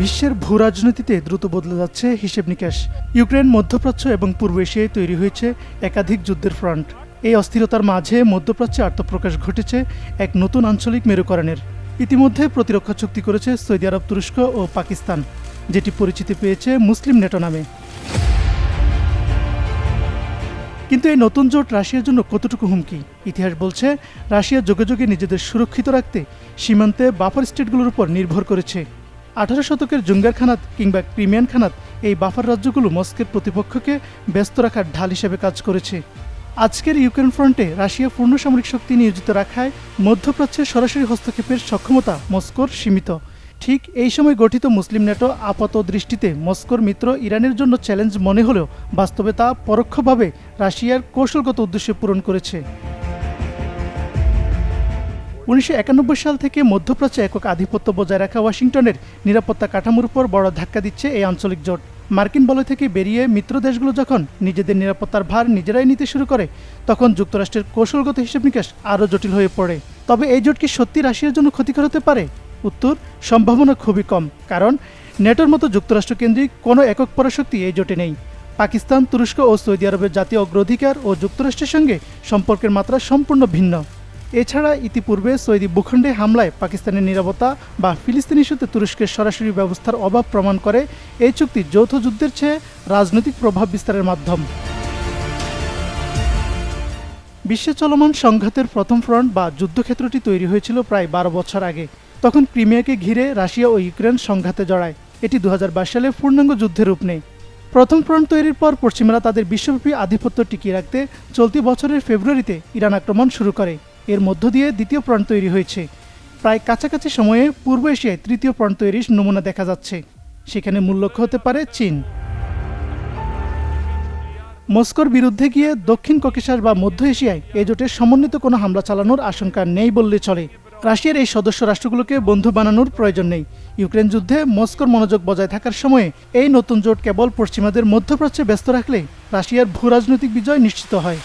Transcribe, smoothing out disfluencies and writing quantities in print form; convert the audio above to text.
বিশ্বের ভূ রাজনীতিতে দ্রুত বদলে যাচ্ছে হিসেব নিকেশ। ইউক্রেন, মধ্যপ্রাচ্য এবং পূর্ব এশিয়ায় তৈরি হয়েছে একাধিক যুদ্ধের ফ্রন্ট। এই অস্থিরতার মাঝে মধ্যপ্রাচ্যে আত্মপ্রকাশ ঘটেছে এক নতুন আঞ্চলিক মেরুকরণের। ইতিমধ্যে প্রতিরক্ষা চুক্তি করেছে সৌদি আরব, তুরস্ক ও পাকিস্তান, যেটি পরিচিতি পেয়েছে মুসলিম নেটো নামে। কিন্তু এই নতুন জোট রাশিয়ার জন্য কতটুকু হুমকি? ইতিহাস বলছে রাশিয়া যোগে যোগে নিজেদের সুরক্ষিত রাখতে সীমান্তে বাফার স্টেটগুলোর উপর নির্ভর করেছে। 18 শতকের জুঙ্গার খানাত কিংবা ক্রিমিয়ান খানাত এই বাফার রাজ্যগুলো মস্কোর প্রতিপক্ষকে ব্যস্ত রাখার ঢাল হিসেবে কাজ করেছে। আজকের ইউক্রেন ফ্রন্টে রাশিয়া পূর্ণ সামরিক শক্তি নিয়োজিত রাখায় মধ্যপ্রাচ্যে সরাসরি হস্তক্ষেপের সক্ষমতা মস্কোর সীমিত। ঠিক এই সময় গঠিত মুসলিম নেটো আপাত দৃষ্টিতে মস্কোর মিত্র ইরানের জন্য চ্যালেঞ্জ মনে হলেও বাস্তবে তা পরোক্ষভাবে রাশিয়ার কৌশলগত উদ্দেশ্য পূরণ করেছে। 1991 সাল থেকে মধ্যপ্রাচ্যে একক আধিপত্য বজায় রাখা ওয়াশিংটনের নিরাপত্তা কাঠামোর উপর বড় ধাক্কা দিচ্ছে এই আঞ্চলিক জোট। মার্কিন বলয় থেকে বেরিয়ে মিত্র দেশগুলো যখন নিজেদের নিরাপত্তার ভার নিজেরাই নিতে শুরু করে, তখন যুক্তরাষ্ট্রের কৌশলগত হিসেব নিকেশ আরও জটিল হয়ে পড়ে। তবে এই জোট কি সত্যি রাশিয়ার জন্য ক্ষতিকর হতে পারে? উত্তর, সম্ভাবনা খুবই কম। কারণ নেটোর মতো যুক্তরাষ্ট্রকেন্দ্রিক কোনো একক পরাশক্তি এই জোটে নেই। পাকিস্তান, তুরস্ক ও সৌদি আরবের জাতীয় অগ্রাধিকার ও যুক্তরাষ্ট্রের সঙ্গে সম্পর্কের মাত্রা সম্পূর্ণ ভিন্ন। এছাড়া ইতিপূর্বে সৌদি ভূখণ্ডে হামলায় পাকিস্তানের নিরাপত্তা বা ফিলিস্তিন ইস্যুতে তুরস্কের সরাসরি ব্যবস্থার অভাব প্রমাণ করে এই চুক্তি যৌথ যুদ্ধের চেয়ে রাজনৈতিক প্রভাব বিস্তারের মাধ্যম। বিশ্বে চলমান সংঘাতের প্রথম ফ্রন্ট বা যুদ্ধক্ষেত্রটি তৈরি হয়েছিল প্রায় 12 বছর আগে। তখন ক্রিমিয়াকে ঘিরে রাশিয়া ও ইউক্রেন সংঘাতে জড়ায়। এটি 2022 সালে পূর্ণাঙ্গ যুদ্ধের রূপ নেয়। প্রথম ফ্রন্ট তৈরির পর পশ্চিমারা তাদের বিশ্বব্যাপী আধিপত্য টিকিয়ে রাখতে চলতি বছরের ফেব্রুয়ারিতে ইরান আক্রমণ শুরু করে। এর মধ্য দিয়ে দ্বিতীয় ফ্রন্ট তৈরি হয়েছে। প্রায় কাছাকাছি সময়ে পূর্ব এশিয়ায় তৃতীয় ফ্রন্ট তৈরির নমুনা দেখা যাচ্ছে। সেখানে মূল লক্ষ্য হতে পারে চীন। মস্কোর বিরুদ্ধে গিয়ে দক্ষিণ ককেশাস বা মধ্য এশিয়ায় এই জোটের সমন্বিত কোনো হামলা চালানোর আশঙ্কা নেই বললে চলে। রাশিয়ার এই সদস্য রাষ্ট্রগুলোকে বন্ধু বানানোর প্রয়োজন নেই। ইউক্রেন যুদ্ধে মস্কোর মনোযোগ বজায় থাকার সময়ে এই নতুন জোট কেবল পশ্চিমাদের মধ্যপ্রাচ্যে ব্যস্ত রাখলে রাশিয়ার ভূ রাজনৈতিক বিজয় নিশ্চিত হয়।